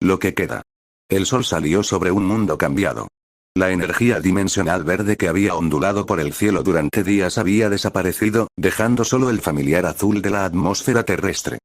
Lo que queda. El sol salió sobre un mundo cambiado. La energía dimensional verde que había ondulado por el cielo durante días había desaparecido, dejando solo el familiar azul de la atmósfera terrestre.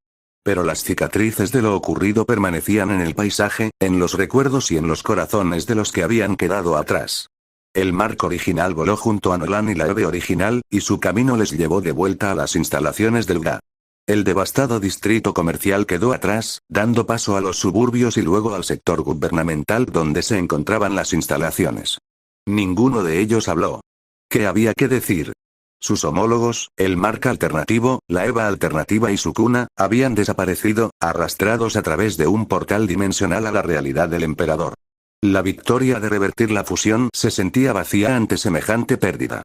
Pero las cicatrices de lo ocurrido permanecían en el paisaje, en los recuerdos y en los corazones de los que habían quedado atrás. El Mark original voló junto a Nolan y la Eve original, y su camino les llevó de vuelta a las instalaciones del GA. El devastado distrito comercial quedó atrás, dando paso a los suburbios y luego al sector gubernamental donde se encontraban las instalaciones. Ninguno de ellos habló. ¿Qué había que decir? Sus homólogos, el Mark alternativo, la Eva alternativa y su cuna, habían desaparecido, arrastrados a través de un portal dimensional a la realidad del emperador. La victoria de revertir la fusión se sentía vacía ante semejante pérdida.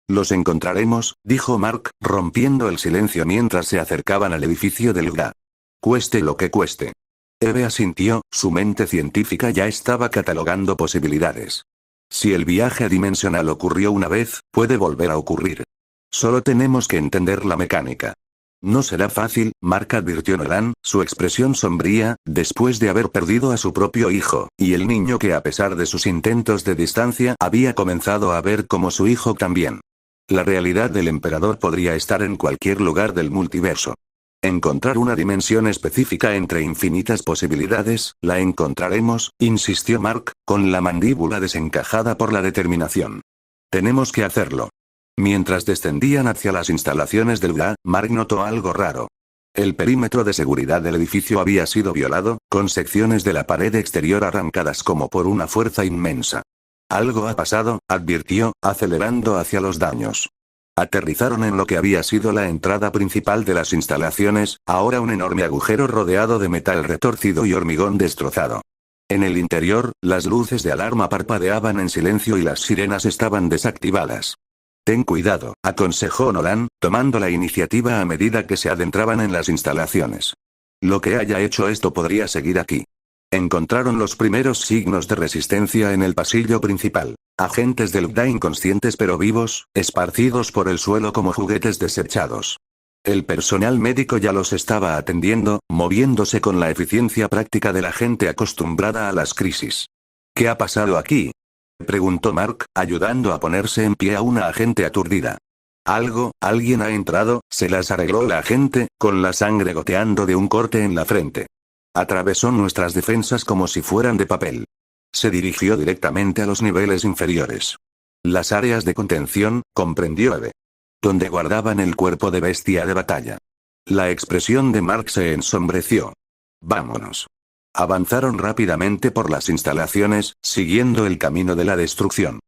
Los encontraremos, dijo Mark, rompiendo el silencio mientras se acercaban al edificio del GA. Cueste lo que cueste. Eve asintió, su mente científica ya estaba catalogando posibilidades. Si el viaje dimensional ocurrió una vez, puede volver a ocurrir. Solo tenemos que entender la mecánica. No será fácil, Mark advirtió Nolan, su expresión sombría, después de haber perdido a su propio hijo, y el niño que a pesar de sus intentos de distancia había comenzado a ver como su hijo también. La realidad del emperador podría estar en cualquier lugar del multiverso. Encontrar una dimensión específica entre infinitas posibilidades, la encontraremos, insistió Mark, con la mandíbula desencajada por la determinación. Tenemos que hacerlo. Mientras descendían hacia las instalaciones del GA, Mark notó algo raro. El perímetro de seguridad del edificio había sido violado, con secciones de la pared exterior arrancadas como por una fuerza inmensa. Algo ha pasado, advirtió, acelerando hacia los daños. Aterrizaron en lo que había sido la entrada principal de las instalaciones, ahora un enorme agujero rodeado de metal retorcido y hormigón destrozado. En el interior, las luces de alarma parpadeaban en silencio y las sirenas estaban desactivadas. Ten cuidado, aconsejó Nolan, tomando la iniciativa a medida que se adentraban en las instalaciones. Lo que haya hecho esto podría seguir aquí. Encontraron los primeros signos de resistencia en el pasillo principal. Agentes del GA inconscientes pero vivos, esparcidos por el suelo como juguetes desechados. El personal médico ya los estaba atendiendo, moviéndose con la eficiencia práctica de la gente acostumbrada a las crisis. ¿Qué ha pasado aquí?, preguntó Mark, ayudando a ponerse en pie a una agente aturdida. Alguien ha entrado, se las arregló la agente, con la sangre goteando de un corte en la frente. Atravesó nuestras defensas como si fueran de papel. Se dirigió directamente a los niveles inferiores. Las áreas de contención, comprendió Eve. Donde guardaban el cuerpo de bestia de batalla. La expresión de Mark se ensombreció. Vámonos. Avanzaron rápidamente por las instalaciones, siguiendo el camino de la destrucción.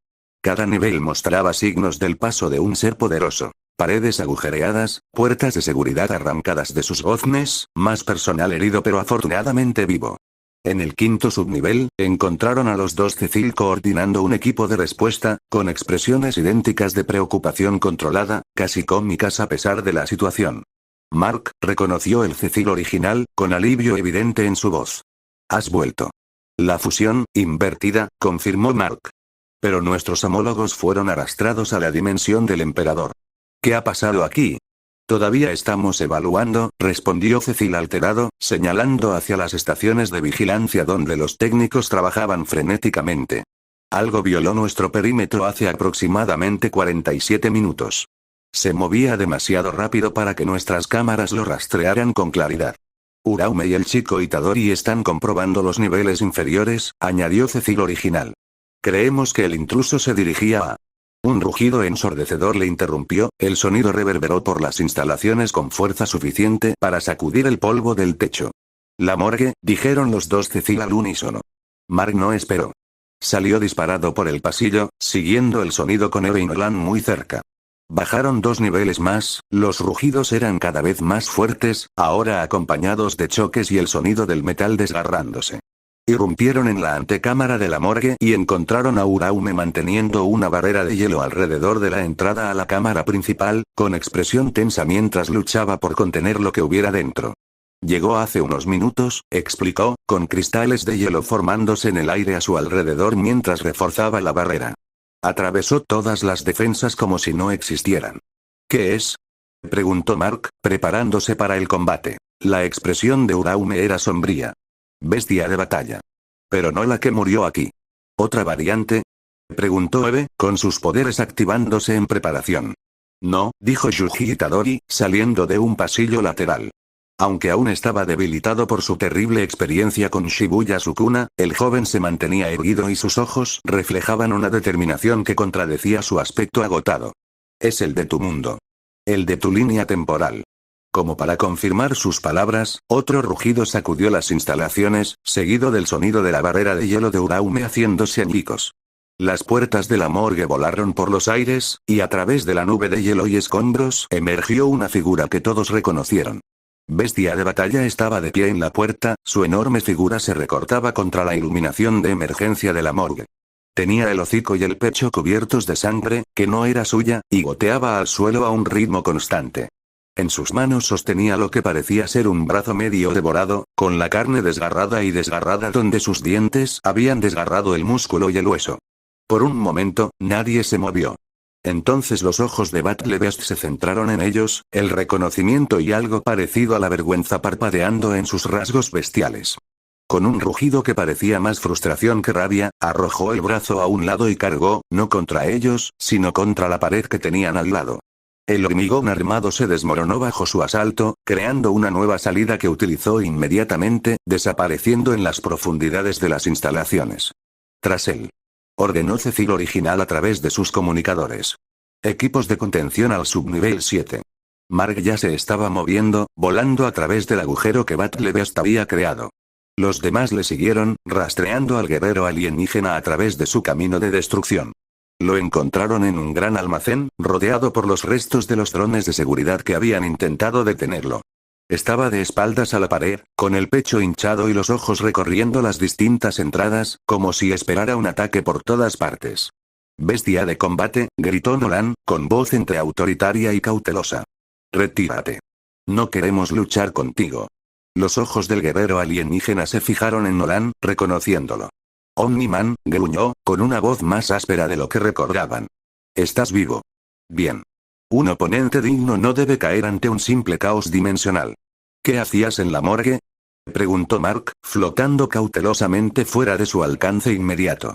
Cada nivel mostraba signos del paso de un ser poderoso. Paredes agujereadas, puertas de seguridad arrancadas de sus goznes, más personal herido pero afortunadamente vivo. En el quinto subnivel, encontraron a los dos Cecil coordinando un equipo de respuesta, con expresiones idénticas de preocupación controlada, casi cómicas a pesar de la situación. Mark reconoció el Cecil original, con alivio evidente en su voz. Has vuelto. La fusión, invertida, confirmó Mark. Pero nuestros homólogos fueron arrastrados a la dimensión del emperador. ¿Qué ha pasado aquí? Todavía estamos evaluando, respondió Cecil alterado, señalando hacia las estaciones de vigilancia donde los técnicos trabajaban frenéticamente. Algo violó nuestro perímetro hace aproximadamente 47 minutos. Se movía demasiado rápido para que nuestras cámaras lo rastrearan con claridad. Uraume y el chico Itadori están comprobando los niveles inferiores, añadió Cecil original. Creemos que el intruso se dirigía a... Un rugido ensordecedor le interrumpió, el sonido reverberó por las instalaciones con fuerza suficiente para sacudir el polvo del techo. La morgue, dijeron los dos Cecil al unísono. Mark no esperó. Salió disparado por el pasillo, siguiendo el sonido con Eve y Nolan muy cerca. Bajaron 2 niveles más, los rugidos eran cada vez más fuertes, ahora acompañados de choques y el sonido del metal desgarrándose. Irrumpieron en la antecámara de la morgue y encontraron a Uraume manteniendo una barrera de hielo alrededor de la entrada a la cámara principal, con expresión tensa mientras luchaba por contener lo que hubiera dentro. Llegó hace unos minutos, explicó, con cristales de hielo formándose en el aire a su alrededor mientras reforzaba la barrera. Atravesó todas las defensas como si no existieran. ¿Qué es?, preguntó Mark, preparándose para el combate. La expresión de Uraume era sombría. Bestia de batalla. Pero no la que murió aquí. ¿Otra variante? Preguntó Eve, con sus poderes activándose en preparación. No, dijo Yuji Itadori, saliendo de un pasillo lateral. Aunque aún estaba debilitado por su terrible experiencia con Shibuya Sukuna, el joven se mantenía erguido y sus ojos reflejaban una determinación que contradecía su aspecto agotado. Es el de tu mundo. El de tu línea temporal. Como para confirmar sus palabras, otro rugido sacudió las instalaciones, seguido del sonido de la barrera de hielo de Uraume haciéndose añicos. Las puertas de la morgue volaron por los aires, y a través de la nube de hielo y escombros emergió una figura que todos reconocieron. Bestia de batalla estaba de pie en la puerta, su enorme figura se recortaba contra la iluminación de emergencia de la morgue. Tenía el hocico y el pecho cubiertos de sangre, que no era suya, y goteaba al suelo a un ritmo constante. En sus manos sostenía lo que parecía ser un brazo medio devorado, con la carne desgarrada y desgarrada donde sus dientes habían desgarrado el músculo y el hueso. Por un momento, nadie se movió. Entonces los ojos de Battlebeast se centraron en ellos, el reconocimiento y algo parecido a la vergüenza parpadeando en sus rasgos bestiales. Con un rugido que parecía más frustración que rabia, arrojó el brazo a un lado y cargó, no contra ellos, sino contra la pared que tenían al lado. El hormigón armado se desmoronó bajo su asalto, creando una nueva salida que utilizó inmediatamente, desapareciendo en las profundidades de las instalaciones. Tras él. Ordenó Cecil Original a través de sus comunicadores. Equipos de contención al subnivel 7. Mark ya se estaba moviendo, volando a través del agujero que Battlebeast había creado. Los demás le siguieron, rastreando al guerrero alienígena a través de su camino de destrucción. Lo encontraron en un gran almacén, rodeado por los restos de los drones de seguridad que habían intentado detenerlo. Estaba de espaldas a la pared, con el pecho hinchado y los ojos recorriendo las distintas entradas, como si esperara un ataque por todas partes. «Bestia de combate», gritó Nolan, con voz entre autoritaria y cautelosa. «Retírate. No queremos luchar contigo». Los ojos del guerrero alienígena se fijaron en Nolan, reconociéndolo. «Omniman», gruñó, con una voz más áspera de lo que recordaban. «Estás vivo. Bien. Un oponente digno no debe caer ante un simple caos dimensional». «¿Qué hacías en la morgue?», preguntó Mark, flotando cautelosamente fuera de su alcance inmediato.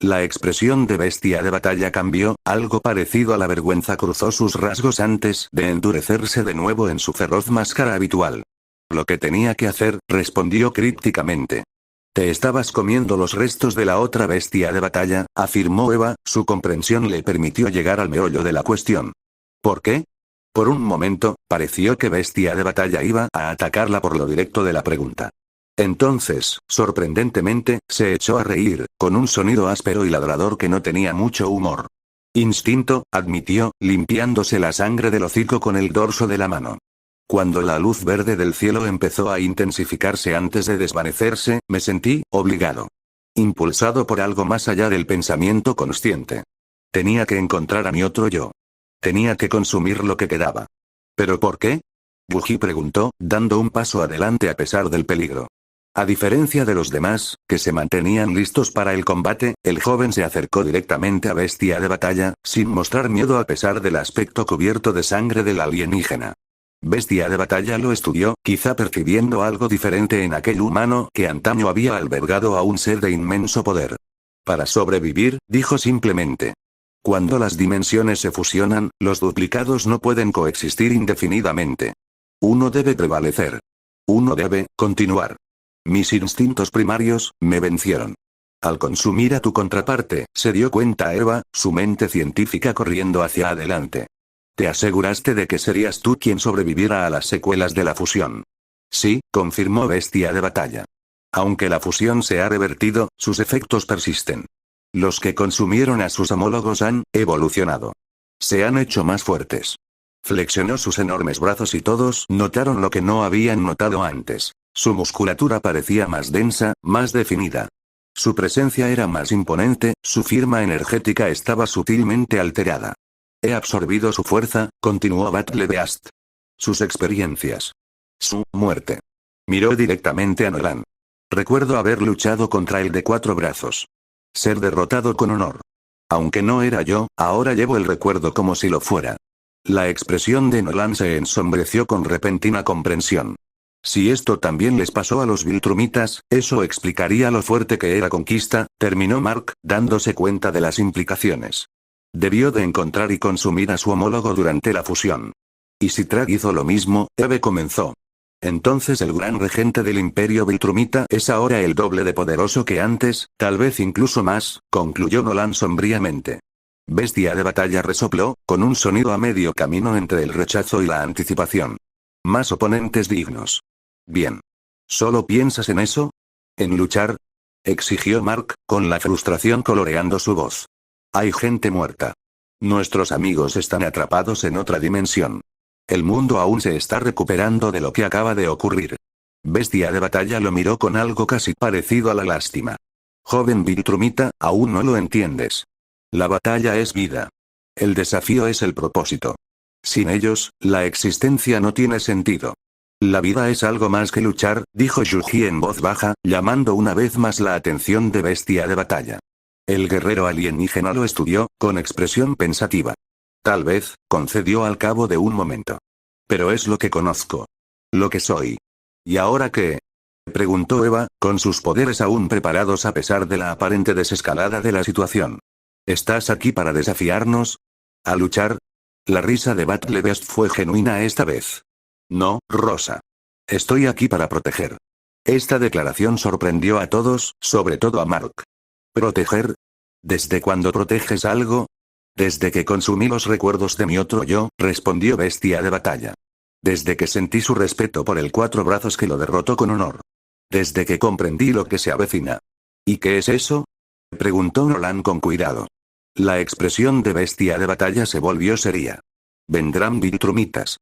La expresión de bestia de batalla cambió, algo parecido a la vergüenza cruzó sus rasgos antes de endurecerse de nuevo en su feroz máscara habitual. «Lo que tenía que hacer», respondió crípticamente. «Te estabas comiendo los restos de la otra bestia de batalla», afirmó Eva, su comprensión le permitió llegar al meollo de la cuestión. ¿Por qué? Por un momento, pareció que bestia de batalla iba a atacarla por lo directo de la pregunta. Entonces, sorprendentemente, se echó a reír, con un sonido áspero y ladrador que no tenía mucho humor. «Instinto», admitió, limpiándose la sangre del hocico con el dorso de la mano. «Cuando la luz verde del cielo empezó a intensificarse antes de desvanecerse, me sentí obligado. Impulsado por algo más allá del pensamiento consciente. Tenía que encontrar a mi otro yo. Tenía que consumir lo que quedaba». «¿Pero por qué?», Yuji preguntó, dando un paso adelante a pesar del peligro. A diferencia de los demás, que se mantenían listos para el combate, el joven se acercó directamente a bestia de batalla, sin mostrar miedo a pesar del aspecto cubierto de sangre del alienígena. Bestia de batalla lo estudió, quizá percibiendo algo diferente en aquel humano que antaño había albergado a un ser de inmenso poder. «Para sobrevivir», dijo simplemente. «Cuando las dimensiones se fusionan, los duplicados no pueden coexistir indefinidamente. Uno debe prevalecer. Uno debe continuar. Mis instintos primarios me vencieron». Al consumir a tu contraparte, se dio cuenta Eva, su mente científica corriendo hacia adelante. «Te aseguraste de que serías tú quien sobreviviera a las secuelas de la fusión». «Sí», confirmó bestia de batalla. «Aunque la fusión se ha revertido, sus efectos persisten. Los que consumieron a sus homólogos han evolucionado. Se han hecho más fuertes». Flexionó sus enormes brazos y todos notaron lo que no habían notado antes. Su musculatura parecía más densa, más definida. Su presencia era más imponente, su firma energética estaba sutilmente alterada. «He absorbido su fuerza», continuó Battlebeast. «Sus experiencias. Su muerte». Miró directamente a Nolan. «Recuerdo haber luchado contra el de 4 brazos. Ser derrotado con honor. Aunque no era yo, ahora llevo el recuerdo como si lo fuera». La expresión de Nolan se ensombreció con repentina comprensión. Si esto también les pasó a los Viltrumitas, eso explicaría lo fuerte que era Conquista, terminó Mark, dándose cuenta de las implicaciones. Debió de encontrar y consumir a su homólogo durante la fusión. Y si Trag hizo lo mismo, Eve comenzó. Entonces el gran regente del Imperio Viltrumita es ahora el doble de poderoso que antes, tal vez incluso más, concluyó Nolan sombríamente. Bestia de batalla resopló, con un sonido a medio camino entre el rechazo y la anticipación. Más oponentes dignos. Bien. ¿Solo piensas en eso? ¿En luchar? Exigió Mark, con la frustración coloreando su voz. Hay gente muerta. Nuestros amigos están atrapados en otra dimensión. El mundo aún se está recuperando de lo que acaba de ocurrir. Bestia de batalla lo miró con algo casi parecido a la lástima. Joven Viltrumita, aún no lo entiendes. La batalla es vida. El desafío es el propósito. Sin ellos, la existencia no tiene sentido. La vida es algo más que luchar, dijo Yuji en voz baja, llamando una vez más la atención de Bestia de batalla. El guerrero alienígena lo estudió, con expresión pensativa. Tal vez, concedió al cabo de un momento. Pero es lo que conozco. Lo que soy. ¿Y ahora qué? Preguntó Eva, con sus poderes aún preparados a pesar de la aparente desescalada de la situación. ¿Estás aquí para desafiarnos? ¿A luchar? La risa de Battlebest fue genuina esta vez. No, Rosa. Estoy aquí para proteger. Esta declaración sorprendió a todos, sobre todo a Mark. ¿Proteger? ¿Desde cuándo proteges algo? Desde que consumí los recuerdos de mi otro yo, respondió Bestia de batalla. Desde que sentí su respeto por el cuatro brazos que lo derrotó con honor. Desde que comprendí lo que se avecina. ¿Y qué es eso? Preguntó Nolan con cuidado. La expresión de Bestia de batalla se volvió seria. Vendrán Viltrumitas.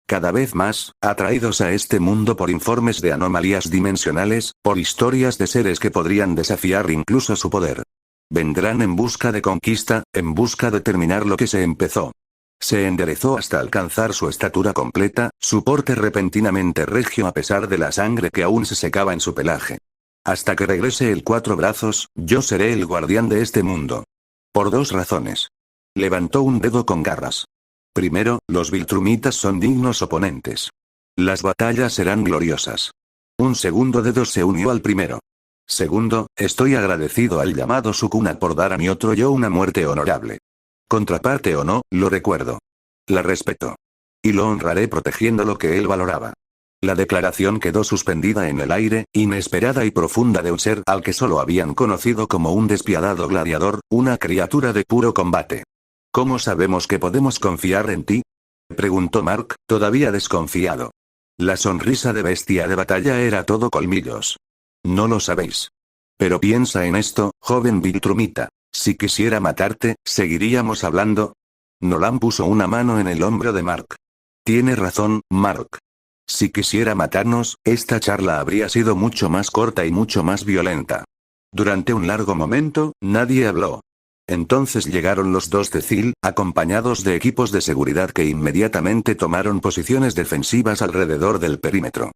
Cada vez más, atraídos a este mundo por informes de anomalías dimensionales, por historias de seres que podrían desafiar incluso su poder. Vendrán en busca de conquista, en busca de terminar lo que se empezó. Se enderezó hasta alcanzar su estatura completa, su porte repentinamente regio a pesar de la sangre que aún se secaba en su pelaje. Hasta que regrese el cuatro brazos, yo seré el guardián de este mundo. Por dos razones. Levantó un dedo con garras. Primero, los Viltrumitas son dignos oponentes. Las batallas serán gloriosas. Un segundo dedo se unió al primero. Segundo, estoy agradecido al llamado Sukuna por dar a mi otro yo una muerte honorable. Contraparte o no, lo recuerdo. La respeto. Y lo honraré protegiendo lo que él valoraba. La declaración quedó suspendida en el aire, inesperada y profunda de un ser al que solo habían conocido como un despiadado gladiador, una criatura de puro combate. ¿Cómo sabemos que podemos confiar en ti? Preguntó Mark, todavía desconfiado. La sonrisa de Bestia de batalla era todo colmillos. No lo sabéis. Pero piensa en esto, joven Viltrumita. Si quisiera matarte, ¿seguiríamos hablando? Nolan puso una mano en el hombro de Mark. Tiene razón, Mark. Si quisiera matarnos, esta charla habría sido mucho más corta y mucho más violenta. Durante un largo momento, nadie habló. Entonces llegaron los dos Cecil, acompañados de equipos de seguridad que inmediatamente tomaron posiciones defensivas alrededor del perímetro.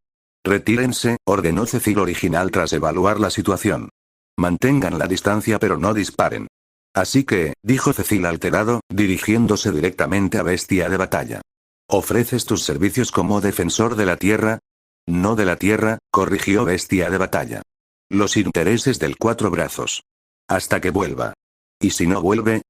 Retírense, ordenó Cecil original tras evaluar la situación. Mantengan la distancia pero no disparen. Así que, dijo Cecil alterado, dirigiéndose directamente a Bestia de batalla. ¿Ofreces tus servicios como defensor de la Tierra? No de la Tierra, corrigió Bestia de batalla. Los intereses del cuatro brazos. Hasta que vuelva. ¿Y si no vuelve?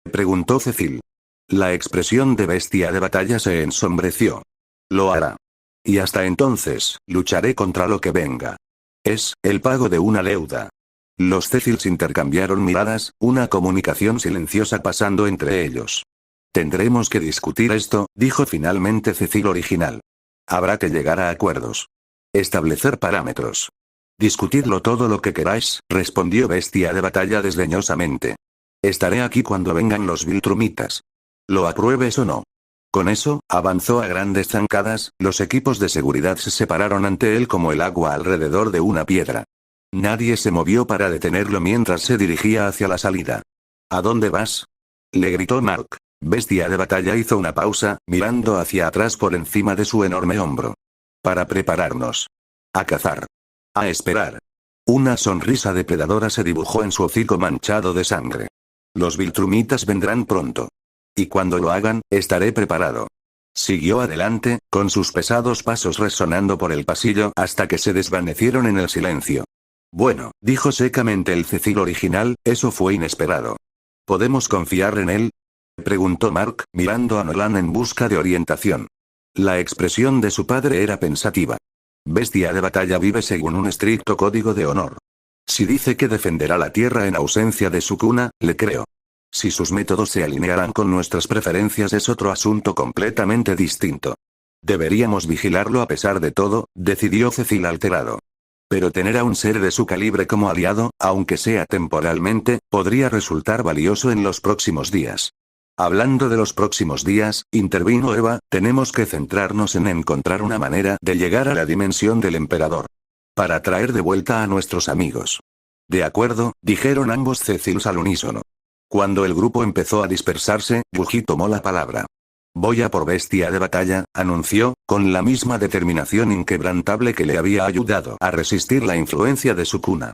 Preguntó Cecil. La expresión de Bestia de batalla se ensombreció. Lo hará. Y hasta entonces, lucharé contra lo que venga. Es el pago de una deuda. Los Cecils intercambiaron miradas, una comunicación silenciosa pasando entre ellos. Tendremos que discutir esto, dijo finalmente Cecil original. Habrá que llegar a acuerdos. Establecer parámetros. Discutidlo todo lo que queráis, respondió Bestia de batalla desdeñosamente. Estaré aquí cuando vengan los Viltrumitas. Lo apruebes o no. Con eso, avanzó a grandes zancadas, los equipos de seguridad se separaron ante él como el agua alrededor de una piedra. Nadie se movió para detenerlo mientras se dirigía hacia la salida. ¿A dónde vas? Le gritó Mark. Bestia de batalla hizo una pausa, mirando hacia atrás por encima de su enorme hombro. Para prepararnos. A cazar. A esperar. Una sonrisa depredadora se dibujó en su hocico manchado de sangre. Los Viltrumitas vendrán pronto. Y cuando lo hagan, estaré preparado. Siguió adelante, con sus pesados pasos resonando por el pasillo hasta que se desvanecieron en el silencio. Bueno, dijo secamente el Cecil original, eso fue inesperado. ¿Podemos confiar en él? Preguntó Mark, mirando a Nolan en busca de orientación. La expresión de su padre era pensativa. Bestia de batalla vive según un estricto código de honor. Si dice que defenderá la tierra en ausencia de Sukuna, le creo. Si sus métodos se alinearán con nuestras preferencias es otro asunto completamente distinto. Deberíamos vigilarlo a pesar de todo, decidió Cecil alterado. Pero tener a un ser de su calibre como aliado, aunque sea temporalmente, podría resultar valioso en los próximos días. Hablando de los próximos días, intervino Eva, tenemos que centrarnos en encontrar una manera de llegar a la dimensión del emperador. Para traer de vuelta a nuestros amigos. De acuerdo, dijeron ambos Cecils al unísono. Cuando el grupo empezó a dispersarse, Yuji tomó la palabra. Voy a por bestia de batalla, anunció, con la misma determinación inquebrantable que le había ayudado a resistir la influencia de Sukuna.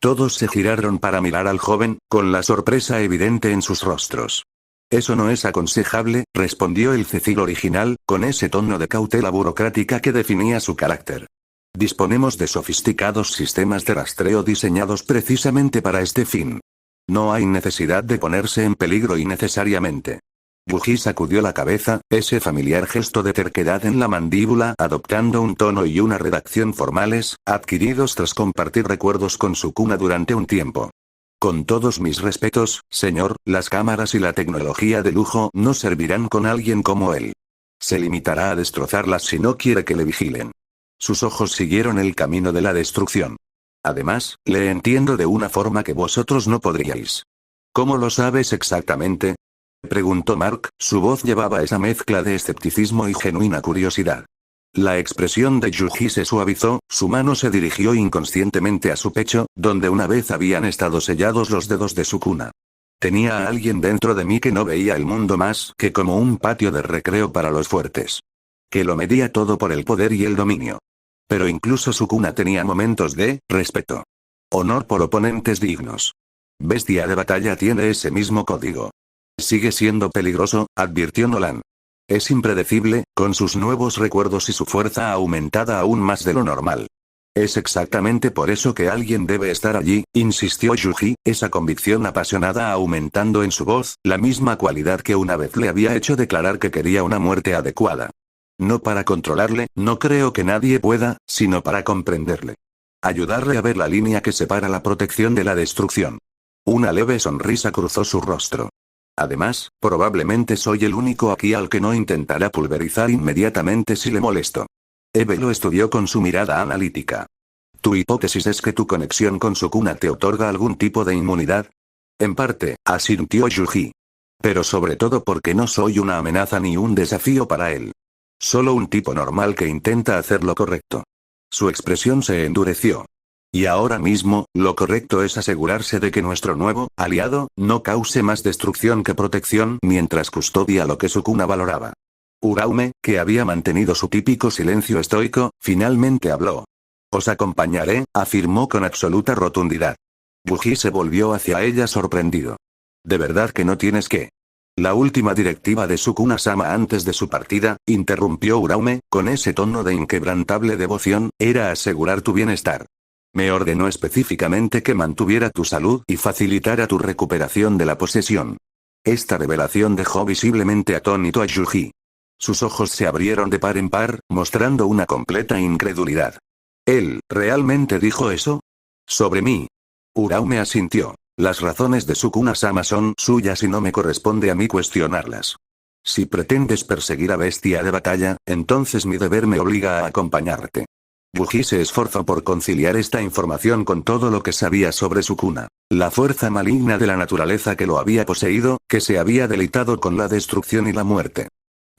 Todos se giraron para mirar al joven, con la sorpresa evidente en sus rostros. Eso no es aconsejable, respondió el Cecil original, con ese tono de cautela burocrática que definía su carácter. Disponemos de sofisticados sistemas de rastreo diseñados precisamente para este fin. No hay necesidad de ponerse en peligro innecesariamente. Yuji sacudió la cabeza, ese familiar gesto de terquedad en la mandíbula, adoptando un tono y una redacción formales, adquiridos tras compartir recuerdos con Sukuna durante un tiempo. Con todos mis respetos, señor, las cámaras y la tecnología de lujo no servirán con alguien como él. Se limitará a destrozarlas si no quiere que le vigilen. Sus ojos siguieron el camino de la destrucción. Además, le entiendo de una forma que vosotros no podríais. ¿Cómo lo sabes exactamente? Preguntó Mark, su voz llevaba esa mezcla de escepticismo y genuina curiosidad. La expresión de Yuji se suavizó, su mano se dirigió inconscientemente a su pecho, donde una vez habían estado sellados los dedos de Sukuna. Tenía a alguien dentro de mí que no veía el mundo más que como un patio de recreo para los fuertes. Que lo medía todo por el poder y el dominio. Pero incluso Sukuna tenía momentos de respeto. Honor por oponentes dignos. Bestia de batalla tiene ese mismo código. Sigue siendo peligroso, advirtió Nolan. Es impredecible, con sus nuevos recuerdos y su fuerza aumentada aún más de lo normal. Es exactamente por eso que alguien debe estar allí, insistió Yuji, esa convicción apasionada aumentando en su voz, la misma cualidad que una vez le había hecho declarar que quería una muerte adecuada. No para controlarle, no creo que nadie pueda, sino para comprenderle. Ayudarle a ver la línea que separa la protección de la destrucción. Una leve sonrisa cruzó su rostro. Además, probablemente soy el único aquí al que no intentará pulverizar inmediatamente si le molesto. Eve lo estudió con su mirada analítica. ¿Tu hipótesis es que tu conexión con Sukuna te otorga algún tipo de inmunidad? En parte, asintió Yuji. Pero sobre todo porque no soy una amenaza ni un desafío para él. Solo un tipo normal que intenta hacer lo correcto. Su expresión se endureció. Y ahora mismo, lo correcto es asegurarse de que nuestro nuevo aliado no cause más destrucción que protección mientras custodia lo que Sukuna valoraba. Uraume, que había mantenido su típico silencio estoico, finalmente habló. Os acompañaré, afirmó con absoluta rotundidad. Yuji se volvió hacia ella sorprendido. ¿De verdad que no tienes que? La última directiva de Sukuna-sama antes de su partida, interrumpió Uraume, con ese tono de inquebrantable devoción, era asegurar tu bienestar. Me ordenó específicamente que mantuviera tu salud y facilitara tu recuperación de la posesión. Esta revelación dejó visiblemente atónito a Yuji. Sus ojos se abrieron de par en par, mostrando una completa incredulidad. ¿Él, realmente dijo eso? ¿Sobre mí? Uraume asintió. Las razones de Sukuna-sama son suyas y no me corresponde a mí cuestionarlas. Si pretendes perseguir a bestia de batalla, entonces mi deber me obliga a acompañarte. Yuji se esforzó por conciliar esta información con todo lo que sabía sobre Sukuna. La fuerza maligna de la naturaleza que lo había poseído, que se había deleitado con la destrucción y la muerte.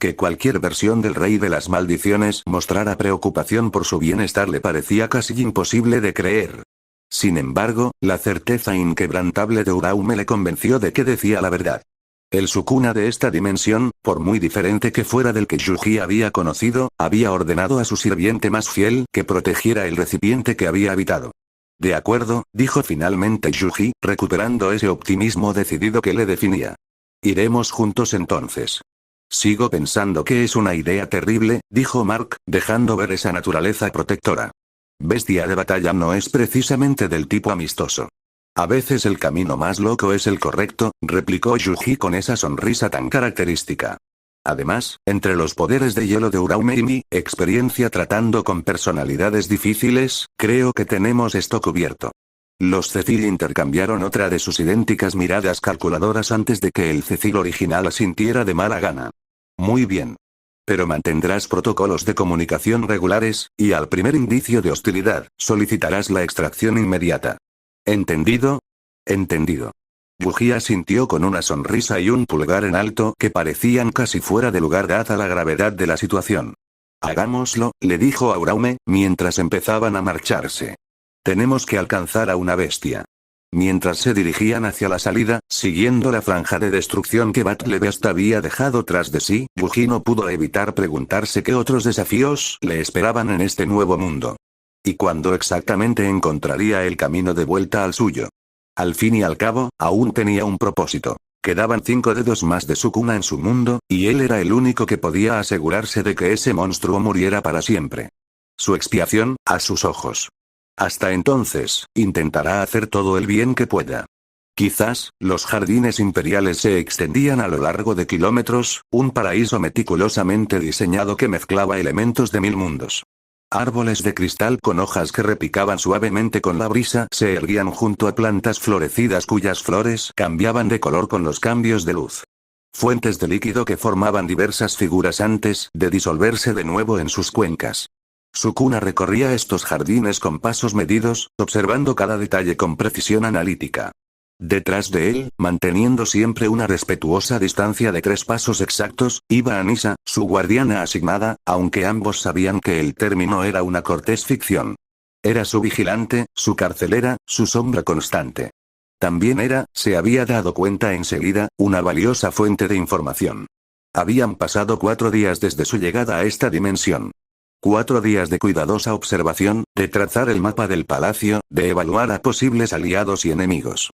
Que cualquier versión del rey de las maldiciones mostrara preocupación por su bienestar le parecía casi imposible de creer. Sin embargo, la certeza inquebrantable de Uraume le convenció de que decía la verdad. El Sukuna de esta dimensión, por muy diferente que fuera del que Yuji había conocido, había ordenado a su sirviente más fiel que protegiera el recipiente que había habitado. De acuerdo, dijo finalmente Yuji, recuperando ese optimismo decidido que le definía. Iremos juntos entonces. Sigo pensando que es una idea terrible, dijo Mark, dejando ver esa naturaleza protectora. Bestia de batalla no es precisamente del tipo amistoso. A veces el camino más loco es el correcto, replicó Yuji con esa sonrisa tan característica. Además, entre los poderes de hielo de Uraume y mi experiencia tratando con personalidades difíciles, creo que tenemos esto cubierto. Los Cecil intercambiaron otra de sus idénticas miradas calculadoras antes de que el Cecil original asintiera de mala gana. Muy bien. Pero mantendrás protocolos de comunicación regulares, y al primer indicio de hostilidad, solicitarás la extracción inmediata. ¿Entendido? Entendido. Yuji asintió con una sonrisa y un pulgar en alto que parecían casi fuera de lugar dada la gravedad de la situación. Hagámoslo, le dijo a Uraume, mientras empezaban a marcharse. Tenemos que alcanzar a una bestia. Mientras se dirigían hacia la salida, siguiendo la franja de destrucción que Batlebest había dejado tras de sí, Yuji no pudo evitar preguntarse qué otros desafíos le esperaban en este nuevo mundo. ¿Y cuándo exactamente encontraría el camino de vuelta al suyo? Al fin y al cabo, aún tenía un propósito. Quedaban 5 dedos más de Sukuna en su mundo, y él era el único que podía asegurarse de que ese monstruo muriera para siempre. Su expiación, a sus ojos. Hasta entonces, intentará hacer todo el bien que pueda. Quizás, los jardines imperiales se extendían a lo largo de kilómetros, un paraíso meticulosamente diseñado que mezclaba elementos de 1000 mundos. Árboles de cristal con hojas que repicaban suavemente con la brisa se erguían junto a plantas florecidas cuyas flores cambiaban de color con los cambios de luz. Fuentes de líquido que formaban diversas figuras antes de disolverse de nuevo en sus cuencas. Sukuna recorría estos jardines con pasos medidos, observando cada detalle con precisión analítica. Detrás de él, manteniendo siempre una respetuosa distancia de 3 pasos exactos, iba Anisa, su guardiana asignada, aunque ambos sabían que el término era una cortés ficción. Era su vigilante, su carcelera, su sombra constante. También era, se había dado cuenta enseguida, una valiosa fuente de información. Habían pasado 4 días desde su llegada a esta dimensión. 4 días de cuidadosa observación, de trazar el mapa del palacio, de evaluar a posibles aliados y enemigos.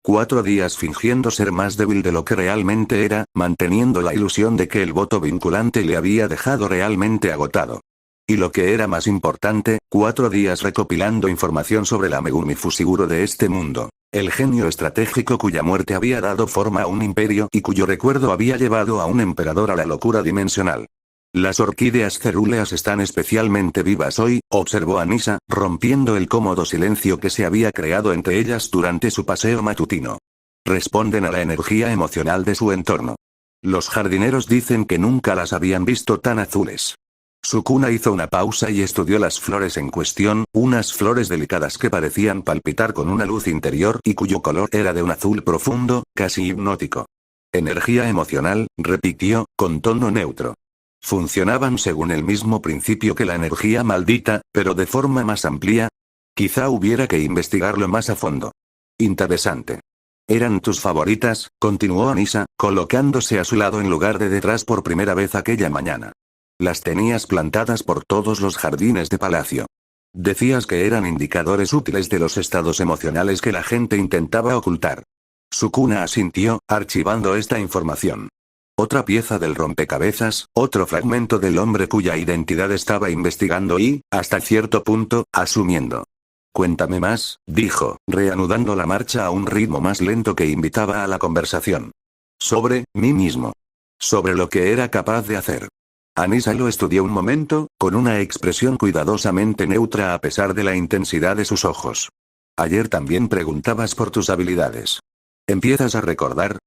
4 días fingiendo ser más débil de lo que realmente era, manteniendo la ilusión de que el voto vinculante le había dejado realmente agotado. Y lo que era más importante, 4 días recopilando información sobre la Megumi Fushiguro de este mundo. El genio estratégico cuya muerte había dado forma a un imperio y cuyo recuerdo había llevado a un emperador a la locura dimensional. Las orquídeas cerúleas están especialmente vivas hoy, observó Anisa, rompiendo el cómodo silencio que se había creado entre ellas durante su paseo matutino. Responden a la energía emocional de su entorno. Los jardineros dicen que nunca las habían visto tan azules. Sukuna hizo una pausa y estudió las flores en cuestión, unas flores delicadas que parecían palpitar con una luz interior y cuyo color era de un azul profundo, casi hipnótico. Energía emocional, repitió, con tono neutro. ¿Funcionaban según el mismo principio que la energía maldita, pero de forma más amplia? Quizá hubiera que investigarlo más a fondo. Interesante. ¿Eran tus favoritas?, continuó Anisa, colocándose a su lado en lugar de detrás por primera vez aquella mañana. Las tenías plantadas por todos los jardines de palacio. Decías que eran indicadores útiles de los estados emocionales que la gente intentaba ocultar. Sukuna asintió, archivando esta información. Otra pieza del rompecabezas, otro fragmento del hombre cuya identidad estaba investigando y, hasta cierto punto, asumiendo. Cuéntame más, dijo, reanudando la marcha a un ritmo más lento que invitaba a la conversación. Sobre mí mismo. Sobre lo que era capaz de hacer. Anisa lo estudió un momento, con una expresión cuidadosamente neutra a pesar de la intensidad de sus ojos. Ayer también preguntabas por tus habilidades. ¿Empiezas a recordar?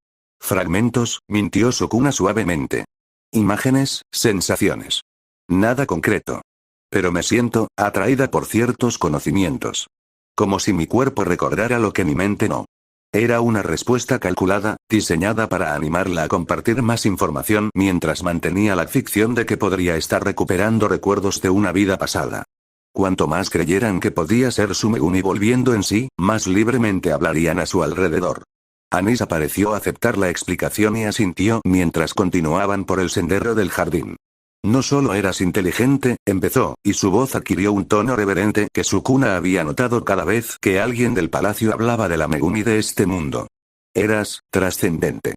Fragmentos, mintió Sukuna suavemente. Imágenes, sensaciones. Nada concreto. Pero me siento, atraída por ciertos conocimientos. Como si mi cuerpo recordara lo que mi mente no. Era una respuesta calculada, diseñada para animarla a compartir más información mientras mantenía la ficción de que podría estar recuperando recuerdos de una vida pasada. Cuanto más creyeran que podía ser su Megumi volviendo en sí, más libremente hablarían a su alrededor. Anisa pareció aceptar la explicación y asintió mientras continuaban por el sendero del jardín. No solo eras inteligente, empezó, y su voz adquirió un tono reverente que Sukuna había notado cada vez que alguien del palacio hablaba de la Megumi de este mundo. Eras, trascendente.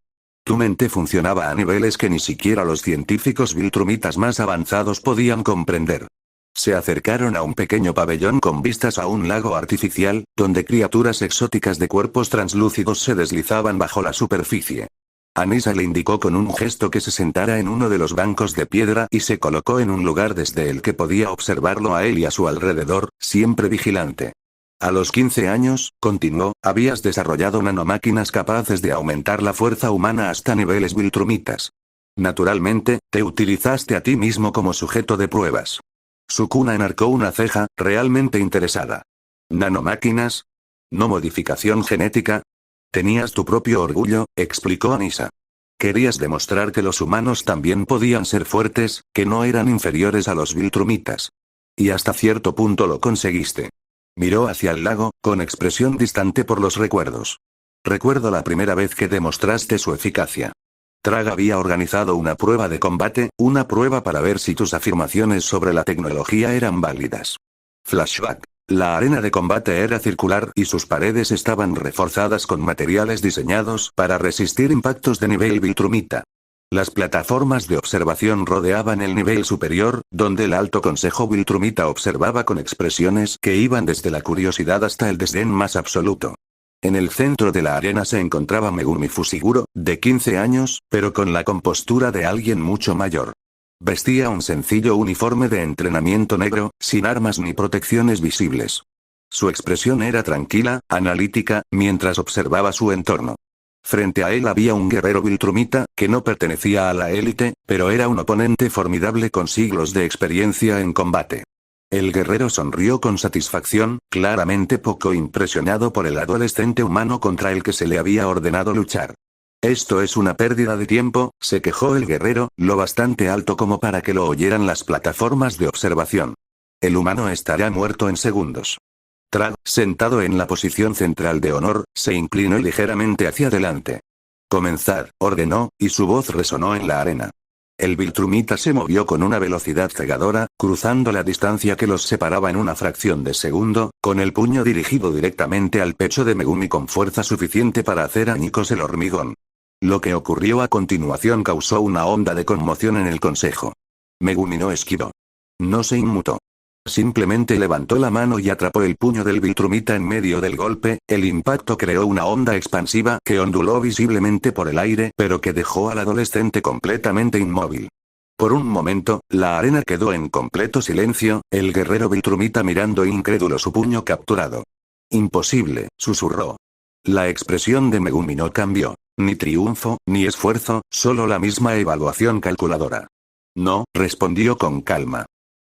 Tu mente funcionaba a niveles que ni siquiera los científicos viltrumitas más avanzados podían comprender. Se acercaron a un pequeño pabellón con vistas a un lago artificial, donde criaturas exóticas de cuerpos translúcidos se deslizaban bajo la superficie. Anissa le indicó con un gesto que se sentara en uno de los bancos de piedra y se colocó en un lugar desde el que podía observarlo a él y a su alrededor, siempre vigilante. A los 15 años, continuó, habías desarrollado nanomáquinas capaces de aumentar la fuerza humana hasta niveles viltrumitas. Naturalmente, te utilizaste a ti mismo como sujeto de pruebas. Sukuna enarcó una ceja, realmente interesada. ¿Nanomáquinas? ¿No modificación genética? Tenías tu propio orgullo, explicó Anissa. Querías demostrar que los humanos también podían ser fuertes, que no eran inferiores a los viltrumitas. Y hasta cierto punto lo conseguiste. Miró hacia el lago, con expresión distante por los recuerdos. Recuerdo la primera vez que demostraste su eficacia. Trag había organizado una prueba de combate, una prueba para ver si tus afirmaciones sobre la tecnología eran válidas. Flashback. La arena de combate era circular y sus paredes estaban reforzadas con materiales diseñados para resistir impactos de nivel viltrumita. Las plataformas de observación rodeaban el nivel superior, donde el alto consejo viltrumita observaba con expresiones que iban desde la curiosidad hasta el desdén más absoluto. En el centro de la arena se encontraba Megumi Fushiguro, de 15 años, pero con la compostura de alguien mucho mayor. Vestía un sencillo uniforme de entrenamiento negro, sin armas ni protecciones visibles. Su expresión era tranquila, analítica, mientras observaba su entorno. Frente a él había un guerrero viltrumita, que no pertenecía a la élite, pero era un oponente formidable con siglos de experiencia en combate. El guerrero sonrió con satisfacción, claramente poco impresionado por el adolescente humano contra el que se le había ordenado luchar. Esto es una pérdida de tiempo, se quejó el guerrero, lo bastante alto como para que lo oyeran las plataformas de observación. El humano estará muerto en segundos. Trag, sentado en la posición central de honor, se inclinó ligeramente hacia adelante. Comenzar, ordenó, y su voz resonó en la arena. El viltrumita se movió con una velocidad cegadora, cruzando la distancia que los separaba en una fracción de segundo, con el puño dirigido directamente al pecho de Megumi con fuerza suficiente para hacer añicos el hormigón. Lo que ocurrió a continuación causó una onda de conmoción en el consejo. Megumi no esquivó. No se inmutó. Simplemente levantó la mano y atrapó el puño del viltrumita en medio del golpe, el impacto creó una onda expansiva que onduló visiblemente por el aire pero que dejó al adolescente completamente inmóvil. Por un momento, la arena quedó en completo silencio, el guerrero viltrumita mirando incrédulo su puño capturado. Imposible, susurró. La expresión de Megumi no cambió. Ni triunfo, ni esfuerzo, solo la misma evaluación calculadora. No, respondió con calma.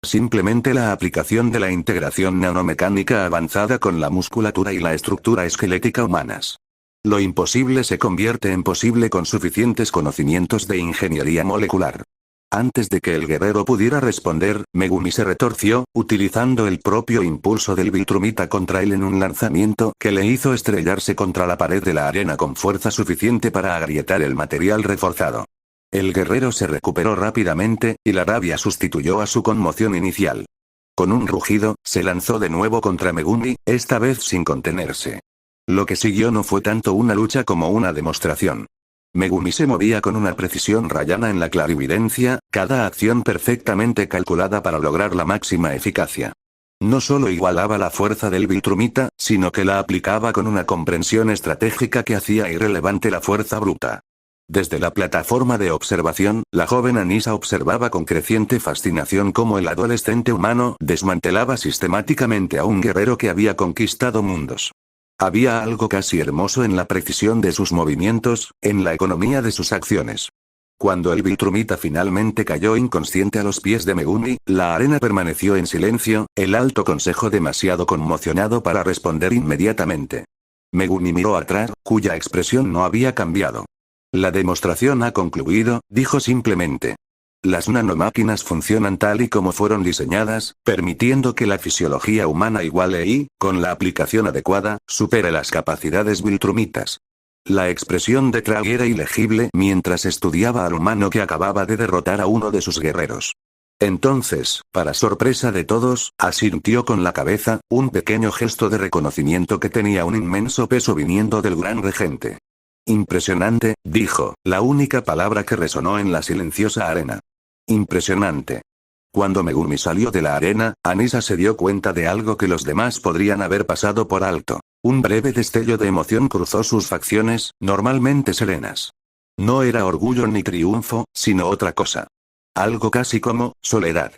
Simplemente la aplicación de la integración nanomecánica avanzada con la musculatura y la estructura esquelética humanas. Lo imposible se convierte en posible con suficientes conocimientos de ingeniería molecular. Antes de que el guerrero pudiera responder, Megumi se retorció, utilizando el propio impulso del viltrumita contra él en un lanzamiento que le hizo estrellarse contra la pared de la arena con fuerza suficiente para agrietar el material reforzado. El guerrero se recuperó rápidamente, y la rabia sustituyó a su conmoción inicial. Con un rugido, se lanzó de nuevo contra Megumi, esta vez sin contenerse. Lo que siguió no fue tanto una lucha como una demostración. Megumi se movía con una precisión rayana en la clarividencia, cada acción perfectamente calculada para lograr la máxima eficacia. No solo igualaba la fuerza del viltrumita, sino que la aplicaba con una comprensión estratégica que hacía irrelevante la fuerza bruta. Desde la plataforma de observación, la joven Anissa observaba con creciente fascinación cómo el adolescente humano desmantelaba sistemáticamente a un guerrero que había conquistado mundos. Había algo casi hermoso en la precisión de sus movimientos, en la economía de sus acciones. Cuando el viltrumita finalmente cayó inconsciente a los pies de Megumi, la arena permaneció en silencio, el alto consejo demasiado conmocionado para responder inmediatamente. Megumi miró atrás, cuya expresión no había cambiado. La demostración ha concluido, dijo simplemente. Las nanomáquinas funcionan tal y como fueron diseñadas, permitiendo que la fisiología humana iguale y, con la aplicación adecuada, supere las capacidades viltrumitas. La expresión de Trag era ilegible mientras estudiaba al humano que acababa de derrotar a uno de sus guerreros. Entonces, para sorpresa de todos, asintió con la cabeza, un pequeño gesto de reconocimiento que tenía un inmenso peso viniendo del gran regente. Impresionante, dijo, la única palabra que resonó en la silenciosa arena. Impresionante. Cuando Megumi salió de la arena, Anisa se dio cuenta de algo que los demás podrían haber pasado por alto. Un breve destello de emoción cruzó sus facciones, normalmente serenas. No era orgullo ni triunfo, sino otra cosa. Algo casi como soledad.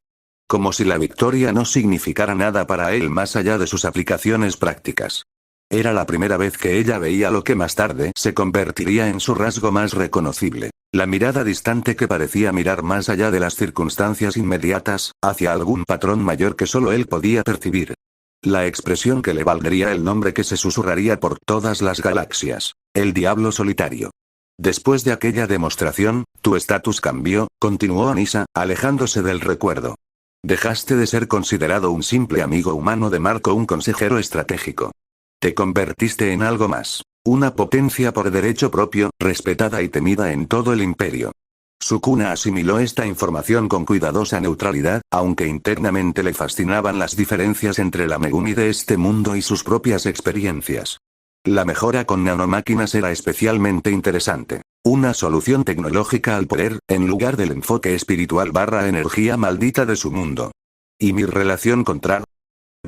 Como si la victoria no significara nada para él más allá de sus aplicaciones prácticas. Era la primera vez que ella veía lo que más tarde se convertiría en su rasgo más reconocible. La mirada distante que parecía mirar más allá de las circunstancias inmediatas, hacia algún patrón mayor que solo él podía percibir. La expresión que le valdría el nombre que se susurraría por todas las galaxias. El diablo solitario. Después de aquella demostración, tu estatus cambió, continuó Anisa, alejándose del recuerdo. Dejaste de ser considerado un simple amigo humano de Marco, un consejero estratégico. Te convertiste en algo más. Una potencia por derecho propio, respetada y temida en todo el imperio. Sukuna asimiló esta información con cuidadosa neutralidad, aunque internamente le fascinaban las diferencias entre la Megumi de este mundo y sus propias experiencias. La mejora con nanomáquinas era especialmente interesante. Una solución tecnológica al poder, en lugar del enfoque espiritual / energía maldita de su mundo. ¿Y mi relación con Tra?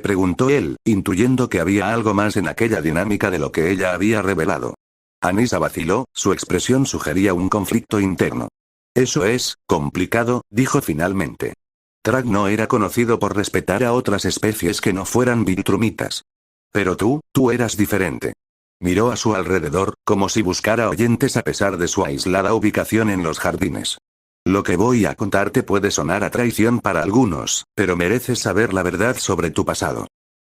Preguntó él, intuyendo que había algo más en aquella dinámica de lo que ella había revelado. Anisa vaciló, su expresión sugería un conflicto interno. Eso es, complicado, dijo finalmente. Trag no era conocido por respetar a otras especies que no fueran viltrumitas. Pero tú eras diferente. Miró a su alrededor, como si buscara oyentes a pesar de su aislada ubicación en los jardines. Lo que voy a contarte puede sonar a traición para algunos, pero mereces saber la verdad sobre tu pasado.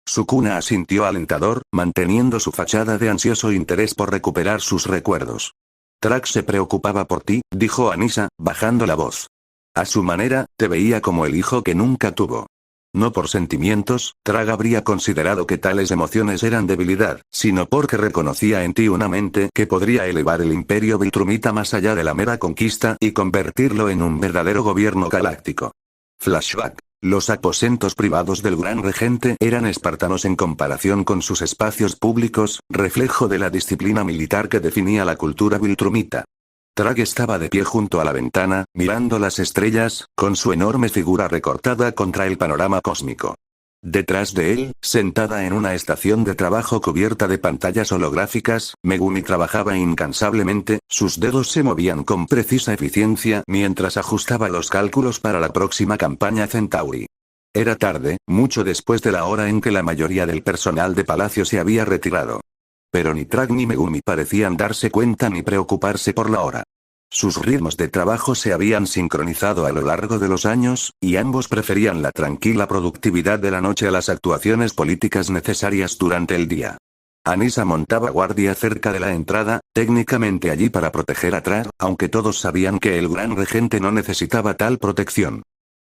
Sukuna asintió alentador, manteniendo su fachada de ansioso interés por recuperar sus recuerdos. Trag se preocupaba por ti, dijo Anisa, bajando la voz. A su manera, te veía como el hijo que nunca tuvo. No por sentimientos, Trag habría considerado que tales emociones eran debilidad, sino porque reconocía en ti una mente que podría elevar el imperio viltrumita más allá de la mera conquista y convertirlo en un verdadero gobierno galáctico. Flashback. Los aposentos privados del Gran Regente eran espartanos en comparación con sus espacios públicos, reflejo de la disciplina militar que definía la cultura viltrumita. Trag estaba de pie junto a la ventana, mirando las estrellas, con su enorme figura recortada contra el panorama cósmico. Detrás de él, sentada en una estación de trabajo cubierta de pantallas holográficas, Megumi trabajaba incansablemente, sus dedos se movían con precisa eficiencia mientras ajustaba los cálculos para la próxima campaña Centauri. Era tarde, mucho después de la hora en que la mayoría del personal de palacio se había retirado. Pero ni Trag ni Megumi parecían darse cuenta ni preocuparse por la hora. Sus ritmos de trabajo se habían sincronizado a lo largo de los años, y ambos preferían la tranquila productividad de la noche a las actuaciones políticas necesarias durante el día. Anisa montaba guardia cerca de la entrada, técnicamente allí para proteger a Trag, aunque todos sabían que el Gran Regente no necesitaba tal protección.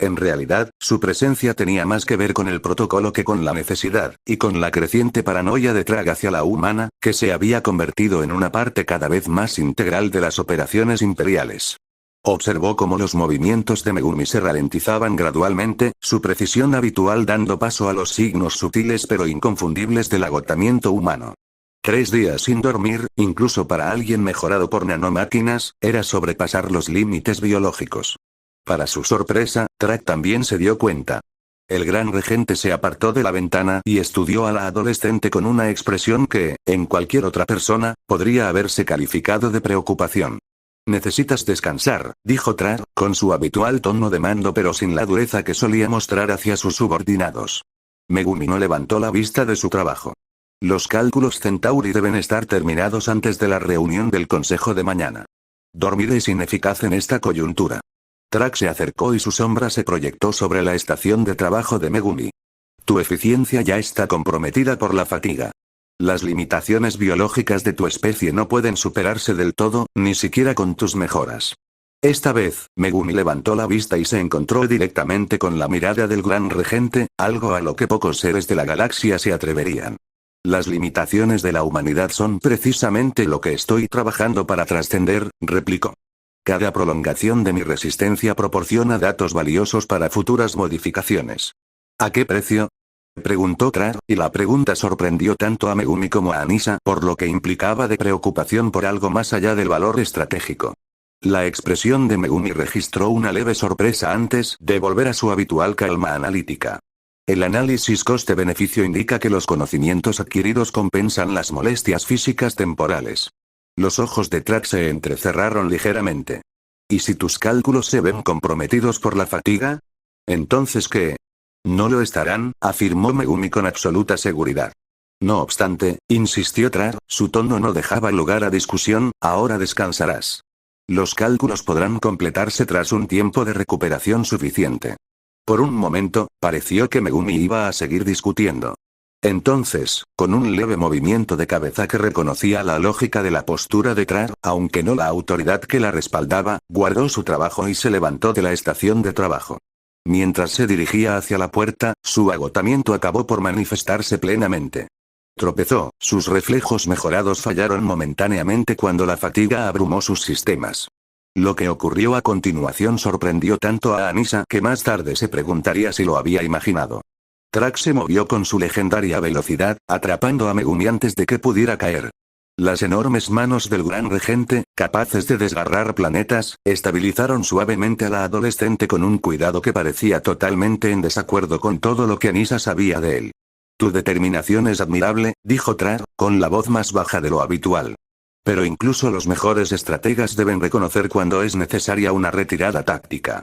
En realidad, su presencia tenía más que ver con el protocolo que con la necesidad, y con la creciente paranoia de Trag hacia la humana, que se había convertido en una parte cada vez más integral de las operaciones imperiales. Observó cómo los movimientos de Megumi se ralentizaban gradualmente, su precisión habitual dando paso a los signos sutiles pero inconfundibles del agotamiento humano. 3 días sin dormir, incluso para alguien mejorado por nanomáquinas, era sobrepasar los límites biológicos. Para su sorpresa, Trag también se dio cuenta. El Gran Regente se apartó de la ventana y estudió a la adolescente con una expresión que, en cualquier otra persona, podría haberse calificado de preocupación. Necesitas descansar, dijo Trag, con su habitual tono de mando pero sin la dureza que solía mostrar hacia sus subordinados. Megumi no levantó la vista de su trabajo. Los cálculos Centauri deben estar terminados antes de la reunión del consejo de mañana. Dormir es ineficaz en esta coyuntura. Trag se acercó y su sombra se proyectó sobre la estación de trabajo de Megumi. Tu eficiencia ya está comprometida por la fatiga. Las limitaciones biológicas de tu especie no pueden superarse del todo, ni siquiera con tus mejoras. Esta vez, Megumi levantó la vista y se encontró directamente con la mirada del Gran Regente, algo a lo que pocos seres de la galaxia se atreverían. Las limitaciones de la humanidad son precisamente lo que estoy trabajando para trascender, replicó. Cada prolongación de mi resistencia proporciona datos valiosos para futuras modificaciones. ¿A qué precio? Preguntó Trar, y la pregunta sorprendió tanto a Megumi como a Anisa por lo que implicaba de preocupación por algo más allá del valor estratégico. La expresión de Megumi registró una leve sorpresa antes de volver a su habitual calma analítica. El análisis coste-beneficio indica que los conocimientos adquiridos compensan las molestias físicas temporales. Los ojos de Trak se entrecerraron ligeramente. ¿Y si tus cálculos se ven comprometidos por la fatiga? ¿Entonces qué? No lo estarán, afirmó Megumi con absoluta seguridad. No obstante, insistió Trar, su tono no dejaba lugar a discusión, ahora descansarás. Los cálculos podrán completarse tras un tiempo de recuperación suficiente. Por un momento, pareció que Megumi iba a seguir discutiendo. Entonces, con un leve movimiento de cabeza que reconocía la lógica de la postura de Trar, aunque no la autoridad que la respaldaba, guardó su trabajo y se levantó de la estación de trabajo. Mientras se dirigía hacia la puerta, su agotamiento acabó por manifestarse plenamente. Tropezó, sus reflejos mejorados fallaron momentáneamente cuando la fatiga abrumó sus sistemas. Lo que ocurrió a continuación sorprendió tanto a Anisa que más tarde se preguntaría si lo había imaginado. Trak se movió con su legendaria velocidad, atrapando a Megumi antes de que pudiera caer. Las enormes manos del gran regente, capaces de desgarrar planetas, estabilizaron suavemente a la adolescente con un cuidado que parecía totalmente en desacuerdo con todo lo que Anisa sabía de él. Tu determinación es admirable, dijo Trar, con la voz más baja de lo habitual. Pero incluso los mejores estrategas deben reconocer cuando es necesaria una retirada táctica.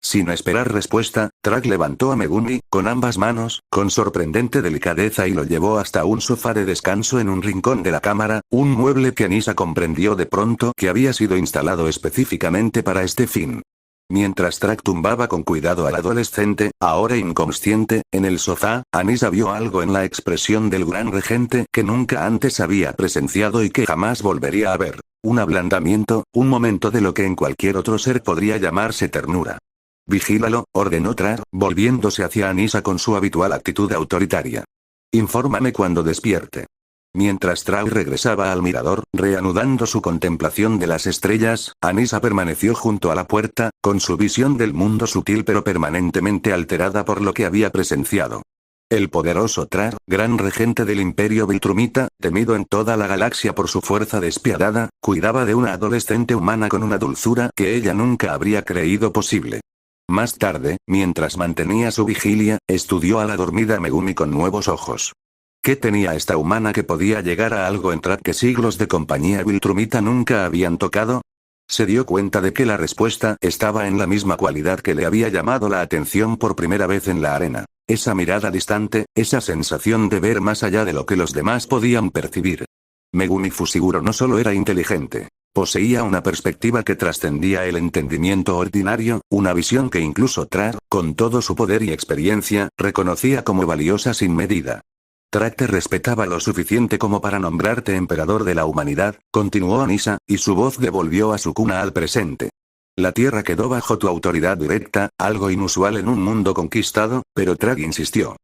Sin esperar respuesta, Trak levantó a Megumi, con ambas manos, con sorprendente delicadeza y lo llevó hasta un sofá de descanso en un rincón de la cámara, un mueble que Anisa comprendió de pronto que había sido instalado específicamente para este fin. Mientras Trak tumbaba con cuidado al adolescente, ahora inconsciente, en el sofá, Anisa vio algo en la expresión del gran regente que nunca antes había presenciado y que jamás volvería a ver. Un ablandamiento, un momento de lo que en cualquier otro ser podría llamarse ternura. Vigílalo, ordenó Trar, volviéndose hacia Anisa con su habitual actitud autoritaria. Infórmame cuando despierte. Mientras Trar regresaba al mirador, reanudando su contemplación de las estrellas, Anisa permaneció junto a la puerta, con su visión del mundo sutil pero permanentemente alterada por lo que había presenciado. El poderoso Trar, gran regente del imperio Viltrumita, temido en toda la galaxia por su fuerza despiadada, cuidaba de una adolescente humana con una dulzura que ella nunca habría creído posible. Más tarde, mientras mantenía su vigilia, estudió a la dormida Megumi con nuevos ojos. ¿Qué tenía esta humana que podía llegar a algo en Trak que siglos de compañía Viltrumita nunca habían tocado? Se dio cuenta de que la respuesta estaba en la misma cualidad que le había llamado la atención por primera vez en la arena. Esa mirada distante, esa sensación de ver más allá de lo que los demás podían percibir. Megumi Fushiguro no solo era inteligente. Poseía una perspectiva que trascendía el entendimiento ordinario, una visión que incluso Trar, con todo su poder y experiencia, reconocía como valiosa sin medida. Trak te respetaba lo suficiente como para nombrarte emperador de la humanidad, continuó Anisa, y su voz devolvió a Sukuna al presente. La tierra quedó bajo tu autoridad directa, algo inusual en un mundo conquistado, pero Trak insistió.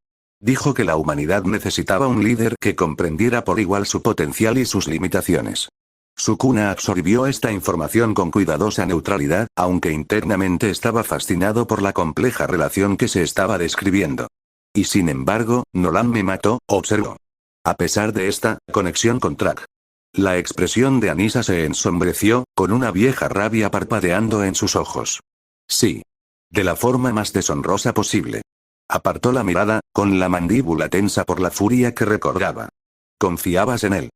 Dijo que la humanidad necesitaba un líder que comprendiera por igual su potencial y sus limitaciones. Sukuna absorbió esta información con cuidadosa neutralidad, aunque internamente estaba fascinado por la compleja relación que se estaba describiendo. Y sin embargo, Nolan me mató, observó. A pesar de esta conexión con Trak. La expresión de Anisa se ensombreció, con una vieja rabia parpadeando en sus ojos. Sí. De la forma más deshonrosa posible. Apartó la mirada, con la mandíbula tensa por la furia que recordaba. Confiabas en él.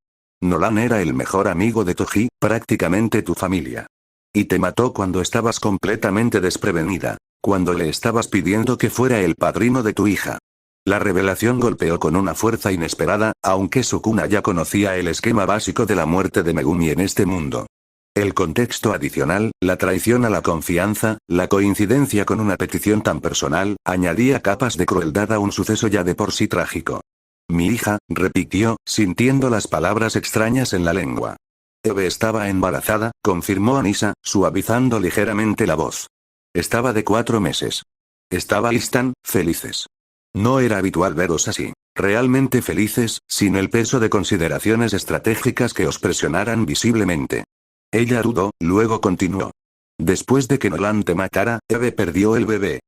Nolan era el mejor amigo de Toji, prácticamente tu familia. Y te mató cuando estabas completamente desprevenida, cuando le estabas pidiendo que fuera el padrino de tu hija. La revelación golpeó con una fuerza inesperada, aunque Sukuna ya conocía el esquema básico de la muerte de Megumi en este mundo. El contexto adicional, la traición a la confianza, la coincidencia con una petición tan personal, añadía capas de crueldad a un suceso ya de por sí trágico. Mi hija, repitió, sintiendo las palabras extrañas en la lengua. Eve estaba embarazada, confirmó Anisa, suavizando ligeramente la voz. Estaba de 4 meses. Estabais tan felices. No era habitual veros así, realmente felices, sin el peso de consideraciones estratégicas que os presionaran visiblemente. Ella dudó, luego continuó. Después de que Nolan te matara, Eve perdió el bebé.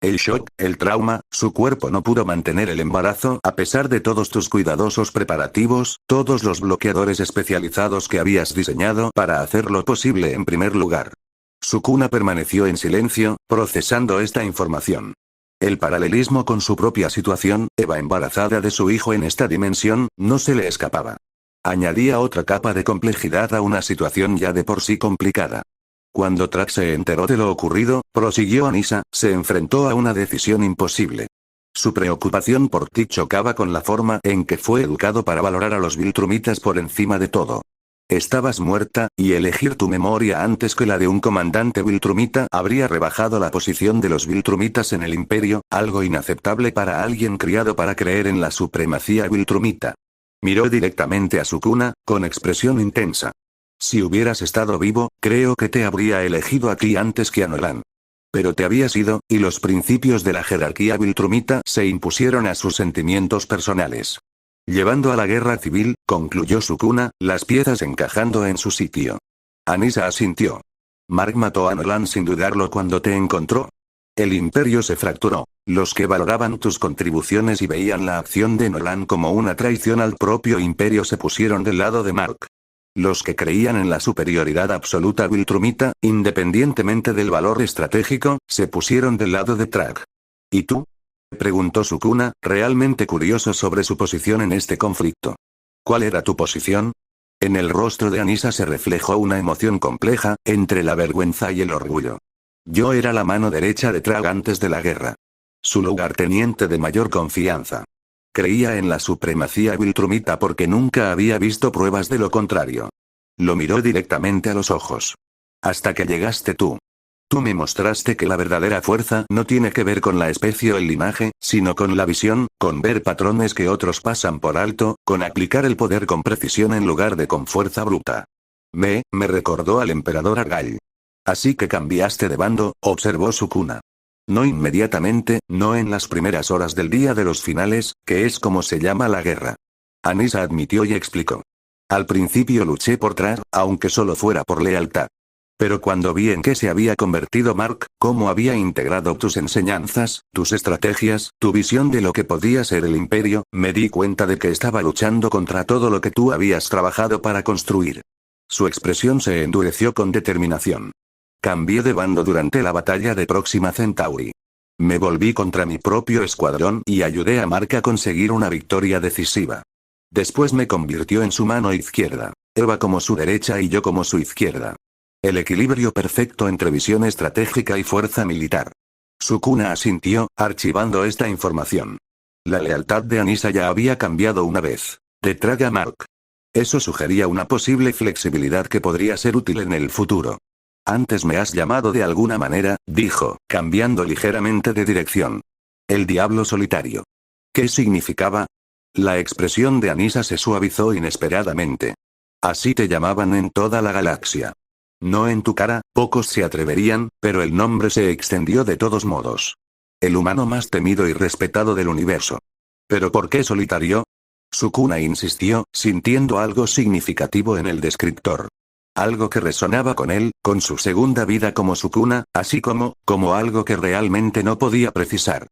El shock, el trauma, su cuerpo no pudo mantener el embarazo a pesar de todos tus cuidadosos preparativos, todos los bloqueadores especializados que habías diseñado para hacerlo posible en primer lugar. Sukuna permaneció en silencio, procesando esta información. El paralelismo con su propia situación, Eva embarazada de su hijo en esta dimensión, no se le escapaba. Añadía otra capa de complejidad a una situación ya de por sí complicada. Cuando Track se enteró de lo ocurrido, prosiguió Anissa, se enfrentó a una decisión imposible. Su preocupación por ti chocaba con la forma en que fue educado para valorar a los Viltrumitas por encima de todo. Estabas muerta, y elegir tu memoria antes que la de un comandante Viltrumita habría rebajado la posición de los Viltrumitas en el imperio, algo inaceptable para alguien criado para creer en la supremacía Viltrumita. Miró directamente a Sukuna, con expresión intensa. Si hubieras estado vivo, creo que te habría elegido a ti antes que a Nolan. Pero te habías ido, y los principios de la jerarquía Viltrumita se impusieron a sus sentimientos personales. Llevando a la guerra civil, concluyó Sukuna, las piezas encajando en su sitio. Anissa asintió. Mark mató a Nolan sin dudarlo cuando te encontró. El imperio se fracturó. Los que valoraban tus contribuciones y veían la acción de Nolan como una traición al propio imperio se pusieron del lado de Mark. Los que creían en la superioridad absoluta Viltrumita, independientemente del valor estratégico, se pusieron del lado de Track. ¿Y tú? Preguntó Sukuna, realmente curioso sobre su posición en este conflicto. ¿Cuál era tu posición? En el rostro de Anissa se reflejó una emoción compleja, entre la vergüenza y el orgullo. Yo era la mano derecha de Track antes de la guerra. Su lugarteniente de mayor confianza. Creía en la supremacía Viltrumita porque nunca había visto pruebas de lo contrario. Lo miró directamente a los ojos. Hasta que llegaste tú. Tú me mostraste que la verdadera fuerza no tiene que ver con la especie o el linaje, sino con la visión, con ver patrones que otros pasan por alto, con aplicar el poder con precisión en lugar de con fuerza bruta. Me recordó al emperador Argyle. Así que cambiaste de bando, observó Sukuna. No inmediatamente, no en las primeras horas del día de los finales, que es como se llama la guerra. Anissa admitió y explicó. Al principio luché por Track, aunque solo fuera por lealtad. Pero cuando vi en qué se había convertido Mark, cómo había integrado tus enseñanzas, tus estrategias, tu visión de lo que podía ser el imperio, me di cuenta de que estaba luchando contra todo lo que tú habías trabajado para construir. Su expresión se endureció con determinación. Cambié de bando durante la batalla de Próxima Centauri. Me volví contra mi propio escuadrón y ayudé a Mark a conseguir una victoria decisiva. Después me convirtió en su mano izquierda. Eva como su derecha y yo como su izquierda. El equilibrio perfecto entre visión estratégica y fuerza militar. Sukuna asintió, archivando esta información. La lealtad de Anissa ya había cambiado una vez. De Track a Mark. Eso sugería una posible flexibilidad que podría ser útil en el futuro. Antes me has llamado de alguna manera, dijo, cambiando ligeramente de dirección. El diablo solitario. ¿Qué significaba? La expresión de Anissa se suavizó inesperadamente. Así te llamaban en toda la galaxia. No en tu cara, pocos se atreverían, pero el nombre se extendió de todos modos. El humano más temido y respetado del universo. ¿Pero por qué solitario? Sukuna insistió, sintiendo algo significativo en el descriptor. Algo que resonaba con él, con su segunda vida como Sukuna, así como algo que realmente no podía precisar.